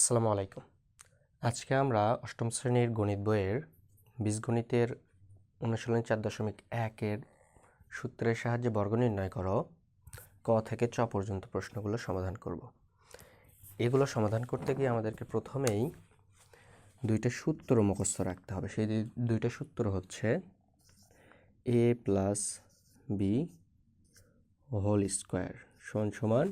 আসসালামু আলাইকুম। আজকে আমরা অষ্টম শ্রেণীর গণিত বইয়ের বীজগণিতের অনুশীলনী 4.1-এর সূত্রের সাহায্যে বর্গ নির্ণয় করো ক থেকে চ পর্যন্ত প্রশ্নগুলো সমাধান করব। এগুলো সমাধান করতে গিয়ে আমাদেরকে প্রথমেই দুইটা সূত্র মুখস্থ রাখতে হবে। সেই দুইটা সূত্র হচ্ছে a plus B whole square সমান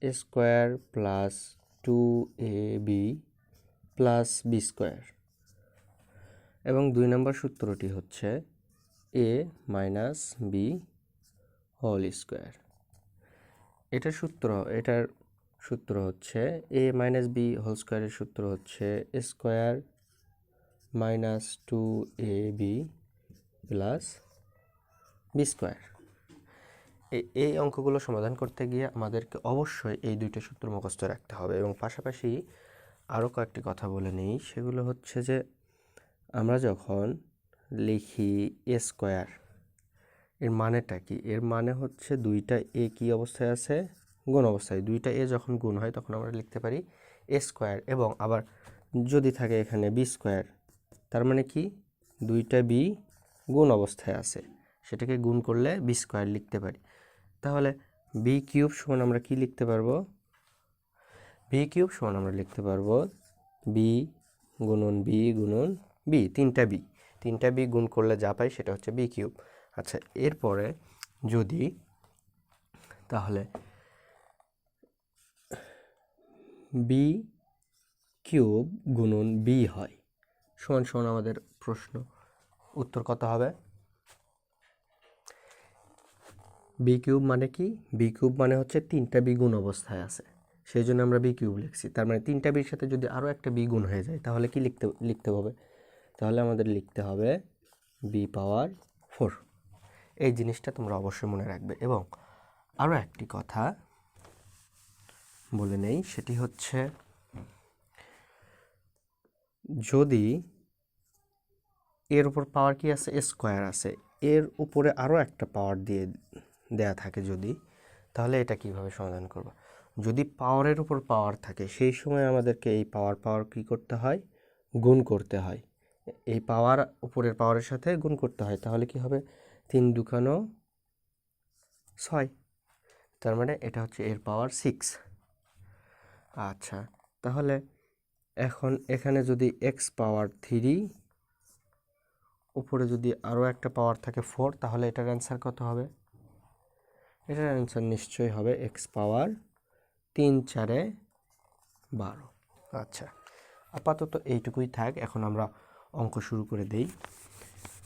a square plus 2ab plus B square, এবং 2 নম্বর সূত্রটি হচ্ছে a minus B whole square. এটার সূত্র হচ্ছে a মাইনাস বি হোল স্কোয়ারের সূত্র হচ্ছে a square minus 2ab plus B square. এই অঙ্কগুলো সমাধান করতে গিয়ে আমাদেরকে অবশ্যই এই দুইটা সূত্র মুখস্থ রাখতে হবে, এবং পাশাপাশি আরও কয়েকটি কথা বলে নিই। সেগুলো হচ্ছে যে আমরা যখন লিখি এ স্কোয়ার, এর মানেটা কি? এর মানে হচ্ছে দুইটা এ কি অবস্থায় আছে? গুণ অবস্থায়। দুইটা এ যখন গুণ হয় তখন আমরা লিখতে পারি এ স্কোয়ার, এবং আবার যদি থাকে এখানে বি স্কোয়ার, তার মানে কি দুইটা বি গুণ অবস্থায় আছে, সেটাকে গুণ করলে বি স্কোয়ার লিখতে পারি। তাহলে বি কিউব সমান আমরা কি লিখতে পারবো? বি কিউব সমান আমরা লিখতে পারবো বি গুণন বি গুণন বি, তিনটা বি গুণ করলে যা পাই সেটা হচ্ছে বি কিউব। আচ্ছা, এরপরে যদি তাহলে বি কিউব গুণন বি হয় সমান আমাদের প্রশ্ন উত্তর কত হবে? বি কিউব মানে কি? বি কিউব মানে হচ্ছে তিনটা বি গুণ অবস্থায় আছে, সেই জন্য আমরা বি কিউব লিখছি। তার মানে তিনটা বির সাথে যদি আরও একটা বি গুণ হয়ে যায় তাহলে কি লিখতে হবে? তাহলে আমাদের লিখতে হবে বি পাওয়ার 4। এই জিনিসটা তোমরা অবশ্যই মনে রাখবে। এবং আরও একটি কথা বলে নেই, সেটি হচ্ছে যদি এর উপর পাওয়ার কি আছে? স্কোয়ার আছে, এর উপরে আরও একটা পাওয়ার দেয়া থাকে যদি, তাহলে এটা কিভাবে সমাধান করব? যদি পাওয়ারের উপর পাওয়ার থাকে সেই সময় আমাদেরকে এই পাওয়ার কি করতে হয়? গুণ করতে হয়। এই পাওয়ার উপরের পাওয়ারের সাথে গুণ করতে হয়। তাহলে কি হবে? 3 দুগুণ 6, তার মানে এটা হচ্ছে এর পাওয়ার 6। আচ্ছা, তাহলে এখন এখানে যদি এক্স পাওয়ার 3, উপরে যদি আরও একটা পাওয়ার থাকে 4, তাহলে এটার অ্যান্সার কত হবে? এটার অ্যান্সার নিশ্চয়ই হবে এক্স পাওয়ার 3 4 12। আচ্ছা, আপাতত এইটুকুই থাক। এখন আমরা অঙ্ক শুরু করে দেই।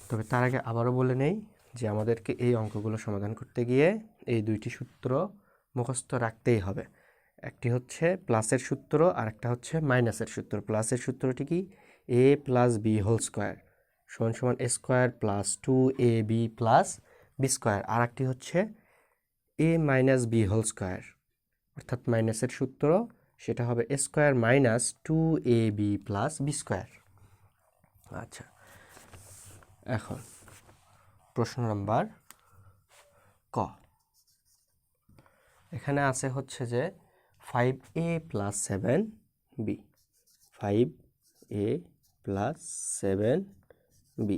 তবে তার আগে আবারও বলে নেই যে আমাদেরকে এই অঙ্কগুলো সমাধান করতে গিয়ে এই দুইটি সূত্র মুখস্থ রাখতেই হবে। একটি হচ্ছে প্লাসের সূত্র আর একটা হচ্ছে মাইনাসের সূত্র। প্লাসের সূত্রটি কি? A plus B whole square সমান A square plus 2ab plus B square. আর একটি হচ্ছে A minus B whole square, অর্থাৎ মাইনাসের সূত্র, সেটা হবে A square minus 2ab plus B square. আচ্ছা, এখন প্রশ্ন নাম্বার ক। এখানে আছে হচ্ছে যে 5a plus 7b, 5a plus 7b।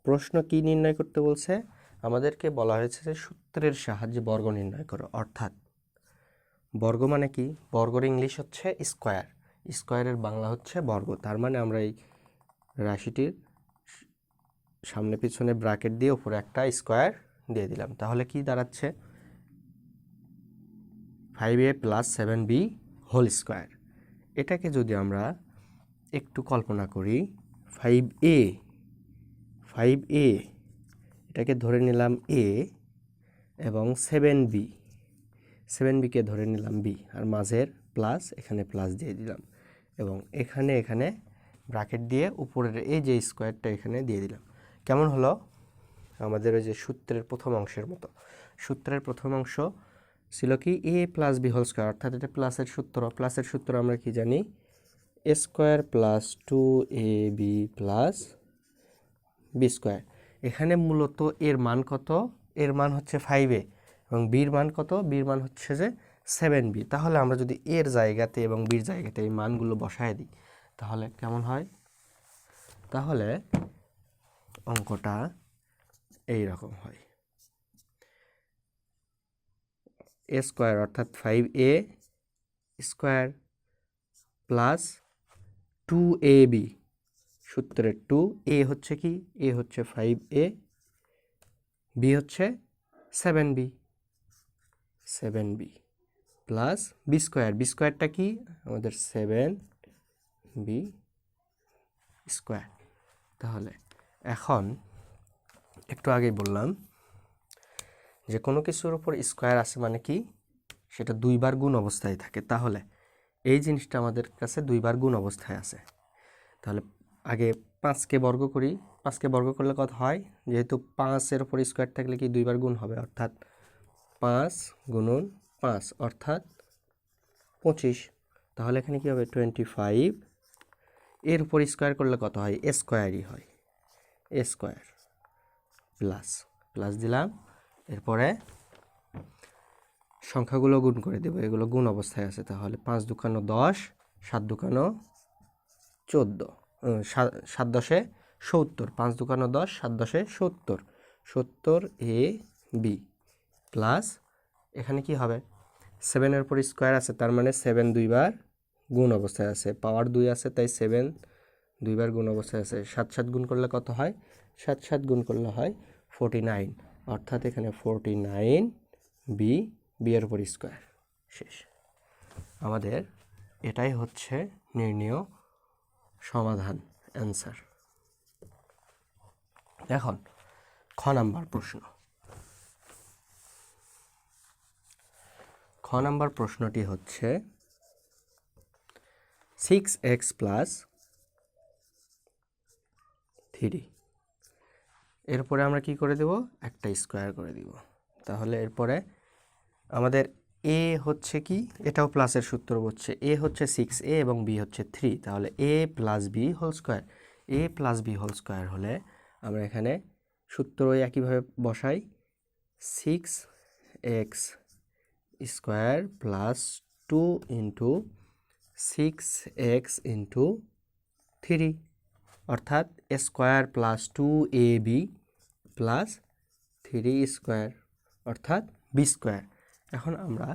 প্রশ্ন কি নির্ণয় করতে বলছে? আমাদেরকে বলা হয়েছে যে সূত্রের সাহায্যে বর্গ নির্ণয় করো। অর্থাৎ বর্গ মানে কি? বর্গের ইংলিশ হচ্ছে স্কোয়ার, স্কোয়ারের বাংলা হচ্ছে বর্গ। তার মানে আমরা এই রাশিটির সামনে পিছনে ব্র্যাকেট দিয়ে উপরে একটা স্কোয়ার দিয়ে দিলাম। তাহলে কি দাঁড়াচ্ছে? 5a plus 7b whole square. এটাকে যদি আমরা একটু কল্পনা করি, 5a এটাকে ধরে নিলাম a, এবং 7bকে ধরে নিলাম b, আর মাঝের প্লাস এখানে প্লাস দিয়ে দিলাম, এবং এখানে ব্র্যাকেট দিয়ে উপরের এই যে স্কোয়ারটা এখানে দিয়ে দিলাম। কেমন হলো? আমাদের ওই যে সূত্রের প্রথম অংশের মতো। সূত্রের প্রথম অংশ ছিল কি? A plus B whole square, অর্থাৎ এটা প্লাসের সূত্র। প্লাসের সূত্র আমরা কি জানি? A square plus 2ab plus B square. এখানে মূলত এর মান কত? এর মান হচ্ছে 5a, এবং বির মান কত? বির মান হচ্ছে যে 7b। তাহলে আমরা যদি এর জায়গাতে এবং বির জায়গাতে এই মানগুলো বসায় দিই তাহলে কেমন হয়? তাহলে অঙ্কটা এই রকম হয়, a স্কয়ার অর্থাৎ 5a স্কয়ার প্লাস 2ab, সূত্রের 2, a হচ্ছে কি? a হচ্ছে 5a, b হচ্ছে 7b plus b square, b স্কয়ারটা কি আমাদের? 7b square. তাহলে এখন একটু আগেই বললাম যে কোনো কিছুর উপর স্কয়ার আছে মানে কি সেটা দুইবার গুণ অবস্থায় থাকে। তাহলে এই জিনিসটা আমাদের কাছে দুইবার গুণ অবস্থায় আছে। তাহলে আগে 5কে বর্গ করি, 5কে বর্গ করলে কত হয়? যেহেতু 5-এর উপর স্কয়ার থাকলে কি দুইবার গুণ হবে, অর্থাৎ 5 গুণন 5 অর্থাৎ 25। তাহলে এখানে কি হবে? 25। এর উপর স্কয়ার করলে কত হয়? এ স্কয়ারই হয়, এ স্কয়ার প্লাস প্লাস দিলাম, এরপরে সংখ্যাগুলো গুণ করে দেবো, এগুলো গুণ অবস্থায় আছে। তাহলে 5 দুকানো 10, 7 দুকানো 14, 7 10 70, 5 দুকানো 10, 7 10 70, 70ab প্লাস এখানে কি হবে? 7-এর উপর স্কয়ার আছে, তার মানে 7 দুইবার গুণ অবস্থায় আছে, পাওয়ার 2 আছে, তাই 7 দুইবার গুণ অবস্থায় আছে। 7 7 গুণ করলে কত হয়? 7 7 গুণ করলে হয় 49, অর্থাৎ এখানে 49b, b-এর উপর স্কয়ার। শেষ। আমাদের এটাই হচ্ছে নির্ণেয় সমাধান, অ্যান্সার। এখন খ নাম্বার প্রশ্ন। খ নাম্বার প্রশ্নটি হচ্ছে 6x প্লাস 3। এরপরে আমরা কি করে দেব? একটা স্কয়ার করে দিব। তাহলে এরপরে আমাদের a হচ্ছে কি? এটাও প্লাসের সূত্র হচ্ছে a হচ্ছে 6a এবং b হচ্ছে 3। তাহলে a plus b whole square, a plus b whole square হলে আমরা এখানে সূত্র একইভাবে বসাই, 6x square plus 2 into 6x into 3, অর্থাৎ a square plus 2ab plus 3 square অর্থাৎ b স্কয়ার। এখন আমরা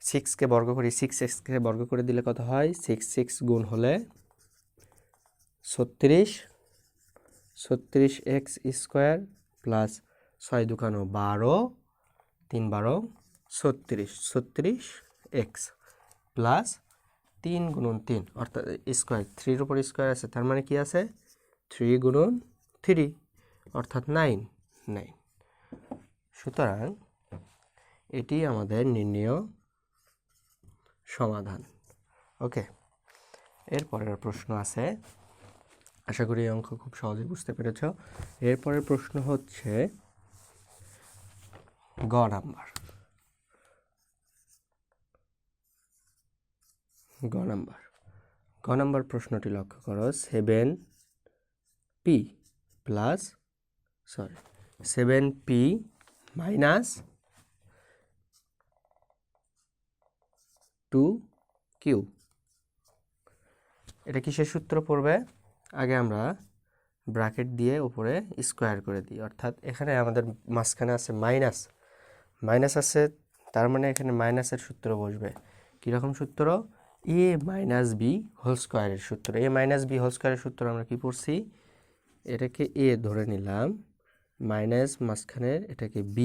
6কে বর্গ করি, 6x-কে বর্গ করে দিলে কত হয়? 6 গুণ হলে 36, 36x square plus 6 দুকানো 12, 3 12 36, 36x plus 3 গুণন 3 অর্থাৎ স্কয়ার, 3-র উপর স্কয়ার আছে, তার মানে কি আছে? 3 গুণন 3 অর্থাৎ 9। সুতরাং এটি আমাদের নির্ণেয় সমাধান। ওকে, এরপরের প্রশ্ন আছে, আশা করি এই অঙ্ক খুব সহজে বুঝতে পেরেছ। এরপরের প্রশ্ন হচ্ছে গ নাম্বার। গ নাম্বার প্রশ্নটি লক্ষ্য করো, 7p মাইনাস 2q। এটা কিসের সূত্র পড়বে? আগে আমরা ব্র্যাকেট দিয়ে উপরে স্কয়ার করে দিই, অর্থাৎ এখানে আমাদের মাঝখানে আছে মাইনাস আছে, তার মানে এখানে মাইনাসের সূত্র বসবে। কীরকম সূত্র? a মাইনাস বি হোল স্কয়ারের সূত্র। a মাইনাস বি হোল স্কয়ারের সূত্র আমরা কি পড়ছি? এটাকে a ধরে নিলাম, মাইনাস মাঝখানের এটাকে b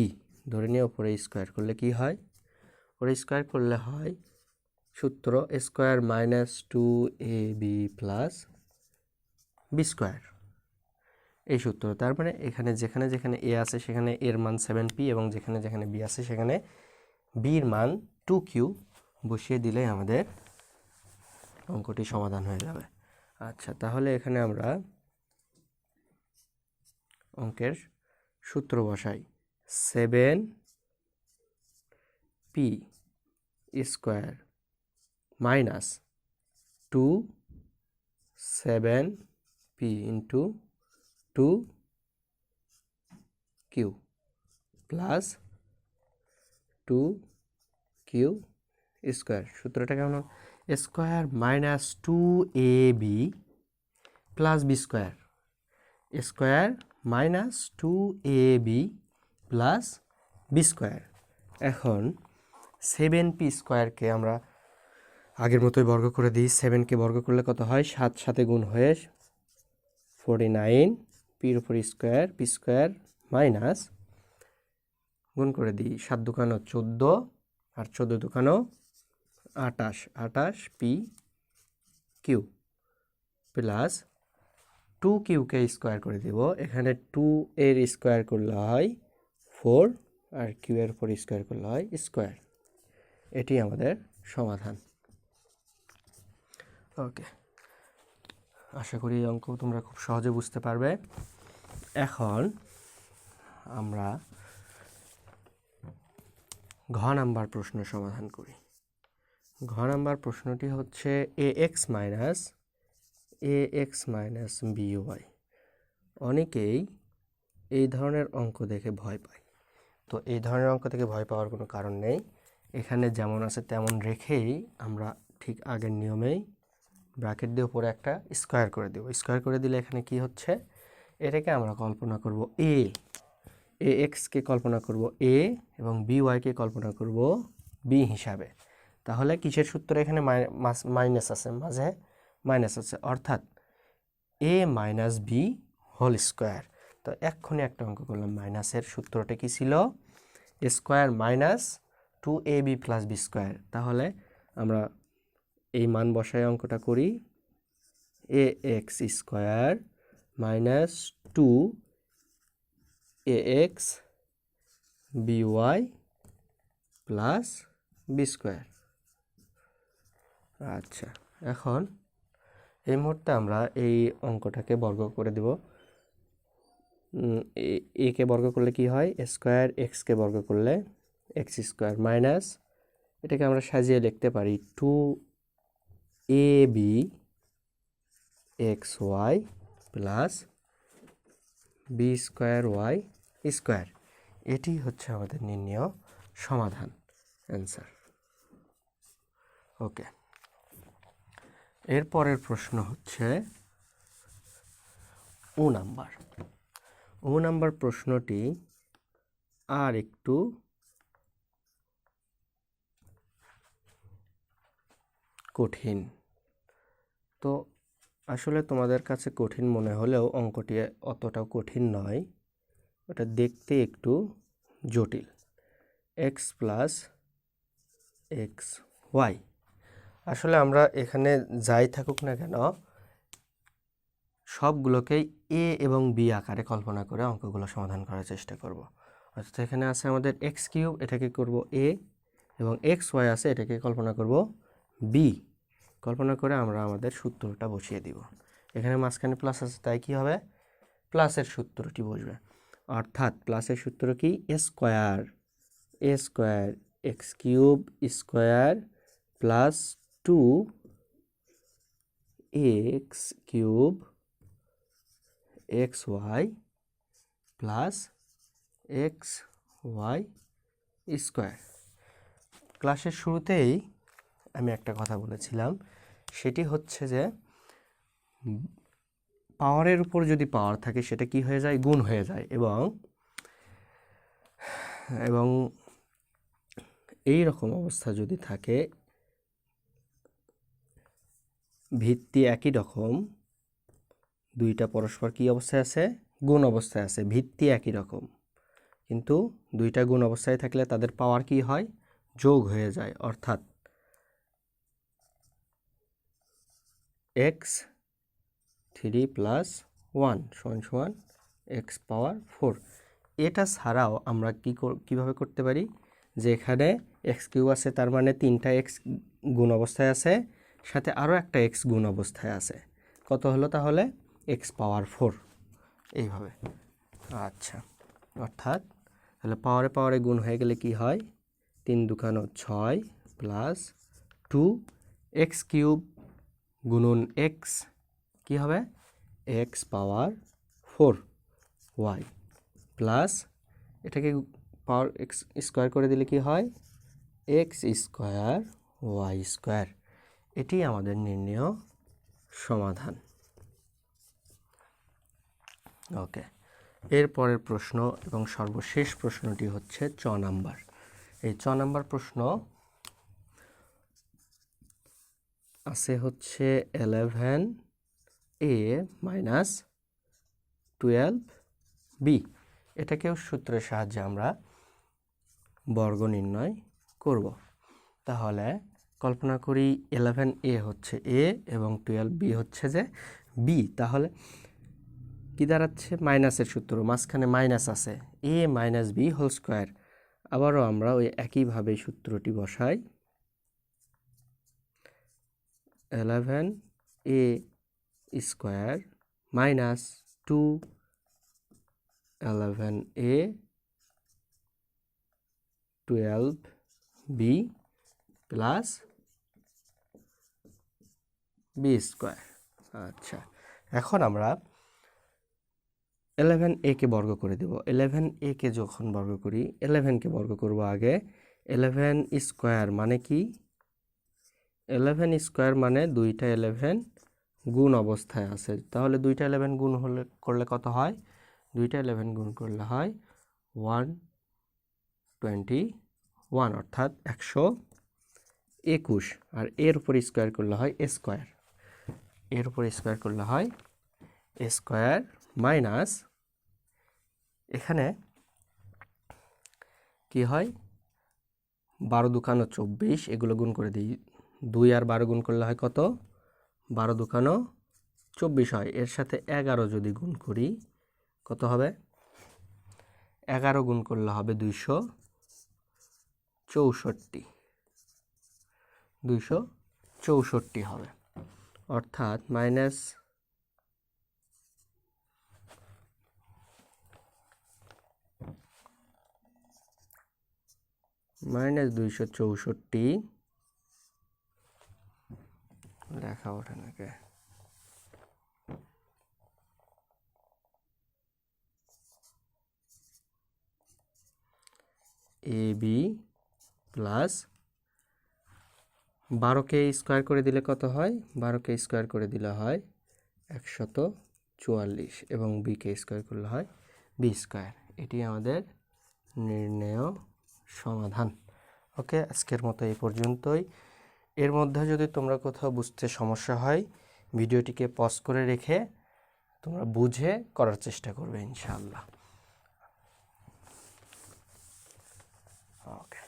ধরে নিয়ে উপরে স্কয়ার করলে কি হয়? উপরে স্কয়ার করলে হয় সূত্র a square minus 2ab plus b square, এই সূত্র। তার মানে এখানে যেখানে যেখানে a আছে সেখানে এর মান 7p এবং যেখানে যেখানে b আছে সেখানে b-র মান 2q বসিয়ে দিলে আমাদের অঙ্কটি সমাধান হয়ে যাবে। আচ্ছা, তাহলে এখানে আমরা অঙ্কের সূত্র বসাই, 7p square minus 2 7p into 2q plus 2q square, সূত্রটা কেমন? A square minus 2ab plus B square, square minus 2ab plus B square. এখন 7p স্কোয়ারকে আমরা আগের মতোই বর্গ করে দিই। 7কে বর্গ করলে কত হয়? 7 সাথে গুণ হয়ে 49, পির উপর স্কোয়ার, পি স্কোয়ার মাইনাস গুণ করে দিই 7 দুকানো 14 আর 14 দুকানো 28, 28 পি কিউ প্লাস 2q-কে স্কোয়ার করে দেব। এখানে 2 এর স্কোয়ার করলে হয় 4 আর q এর উপর স্কোয়ার করলে হয় স্কোয়ার। এটি আমাদের সমাধান। ওকে, আশা করি এই অঙ্ক তোমরা খুব সহজে বুঝতে পারবে। এখন আমরা ঘ নাম্বার প্রশ্ন সমাধান করি। ঘ নাম্বার প্রশ্নটি হচ্ছে ax মাইনাস by। অনেকেই এই ধরনের অঙ্ক দেখে ভয় পায়, তো এই ধরনের অঙ্ক থেকে ভয় পাওয়ার কোনো কারণ নেই। এখানে যেমন আছে তেমন রেখেই আমরা ঠিক আগের নিয়মেই ব্র্যাকেট দিয়ে উপরে একটা স্কোয়ার করে দেব। স্কোয়ার করে দিলে এখানে কি হচ্ছে? এটাকে আমরা কল্পনা করব ax-কে কল্পনা করব a এবং by-কে কল্পনা করব b হিসাবে। তাহলে কিসের সূত্র? এখানে মাইনাস আছে, মাঝে মাইনাস আছে, অর্থাৎ a minus b whole square. তো এক্ষুনি একটা অঙ্ক করলাম, মাইনাসের সূত্রটা কি ছিল? Square minus 2ab plus B square. তাহলে আমরা এই মান বসায় অঙ্কটা করি। ax square minus 2ax by plus B square. আচ্ছা, এখন এই মুহূর্তে আমরা এই অঙ্কটাকে বর্গ করে দেব। একে বর্গ করলে কি হয়? স্কোয়ার, এক্সকে বর্গ করলে এক্স স্কোয়ার মাইনাস, এটাকে আমরা সাজিয়ে লিখতে পারি 2ab xy plus B square y square. এটি হচ্ছে আমাদের নির্ণেয় সমাধান, অ্যান্সার। ওকে, এরপরের প্রশ্ন হচ্ছে ও নাম্বার প্রশ্নটি আর একটু কঠিন। তো আসলে তোমাদের কাছে কঠিন মনে হলেও অঙ্কটি অতটাও কঠিন নয়, ওটা দেখতে একটু জটিল। x plus x y. আসলে আমরা এখানে যাই থাকুক না কেন সবগুলোকেই এ এবং বি আকারে কল্পনা করে অঙ্কগুলো সমাধান করার চেষ্টা করব। অর্থাৎ এখানে আছে আমাদের এক্স কিউব, এটাকে করব এ, এবং এক্স ওয়াই আছে, এটাকে কল্পনা করব বি। কল্পনা করে আমরা আমাদের সূত্রটা বসিয়ে দিব। এখানে মাঝখানে প্লাস আছে, তাই কি হবে? প্লাসের সূত্রটি বসবে। অর্থাৎ প্লাসের সূত্র কি? Square x cube square plus 2x cube x y plus x y square. ক্লাসের শুরুতেই আমি একটা কথা বলেছিলাম, সেটি হচ্ছে যে পাওয়ারের উপর যদি পাওয়ার থাকে সেটা কি হয়ে যায়? গুণ হয়ে যায়। এবং এই রকম অবস্থা যদি থাকে, ভিত্তি একই রকম, দুইটা পরস্পর কি অবস্থায় আছে? গুণ অবস্থায় আছে। ভিত্তি একই রকম, কিন্তু দুইটা গুণ অবস্থায় থাকলে তাদের পাওয়ার কি হয়? যোগ হয়ে যায়। অর্থাৎ এক্স 3 প্লাস 1 সমান এক্স পাওয়ার 4। এটা ছাড়াও আমরা কিভাবে করতে পারি? যে এখানে এক্স কিউব আছে, তার মানে 3টা এক্স গুণ অবস্থায় আছে, সাথে আরও একটা এক্স গুণ অবস্থায় আছে। কত হলো তাহলে? এক্স পাওয়ার 4, এইভাবে। আচ্ছা, অর্থাৎ তাহলে পাওয়ারে গুণ হয়ে গেলে কি হয়? 3 দুকানো 6 প্লাস 2 এক্স কিউব গুণন এক্স কি হবে? এক্স পাওয়ার 4 ওয়াই প্লাস এটাকে পাওয়ার এক্স স্কোয়ার করে দিলে কি হয়? X square y square. এটি আমাদের নির্ণেয় সমাধান। ওকে, এরপরের প্রশ্ন এবং সর্বশেষ প্রশ্নটি হচ্ছে 6 নাম্বার। এই 6 নাম্বার প্রশ্ন আছে হচ্ছে 11a মাইনাস 12b। এটাকেও সূত্রের সাহায্যে আমরা বর্গ নির্ণয় করব। তাহলে কল্পনা করি 11a হচ্ছে a এবং 12b হচ্ছে যে b। তাহলে কি দাঁড়াচ্ছে? মাইনাসের সূত্র, মাঝখানে মাইনাস আছে, a minus b whole square. আবারও আমরা ওই একইভাবে সূত্রটি বসাই, 11a square minus 11a 12b plus b square. আচ্ছা, এখন আমরা 11a কে বর্গ করে দেব। 11a কে যখন বর্গ করি, 11 কে বর্গ করব আগে। 11 স্কোয়ার মানে কি? 11 স্কোয়ার মানে দুইটা 11 গুণ অবস্থায় আছে। তাহলে দুইটা 11 গুণ করলে কত হয়? দুইটা 11 গুণ করলে হয় 121, অর্থাৎ 121। আর এর উপর স্কোয়ার করলে হয় এ স্কোয়ার। এর উপর স্কোয়ার করলে হয় এ স্কোয়ার মাইনাস, এখানে কি হয়? 12 দুকানো 24, এগুলো গুণ করে দিই। 2 আর 12 গুণ করলে হয় কত? 12 দুকানো 24 হয়। এর সাথে 11 যদি গুণ করি কত হবে? 11 গুণ করলে হবে 264। 264 হবে, অর্থাৎ মাইনাস -264 লেখা ওঠে নাকি? ab প্লাস 12কে স্কোয়ার করে দিলে কত হয়? 12কে স্কোয়ার করে দিলে হয় 144 এবং বিকে স্কোয়ার করলে হয় বি স্কোয়ার। এটি আমাদের নির্ণেয় সমাধান। ওকে, আজকের মতো এই পর্যন্তই। এর মধ্যে যদি তোমরা কোথাও বুঝতে সমস্যা হয়, ভিডিওটিকে পজ করে রেখে তোমরা বুঝে করার চেষ্টা করবে ইনশাআল্লাহ। ওকে।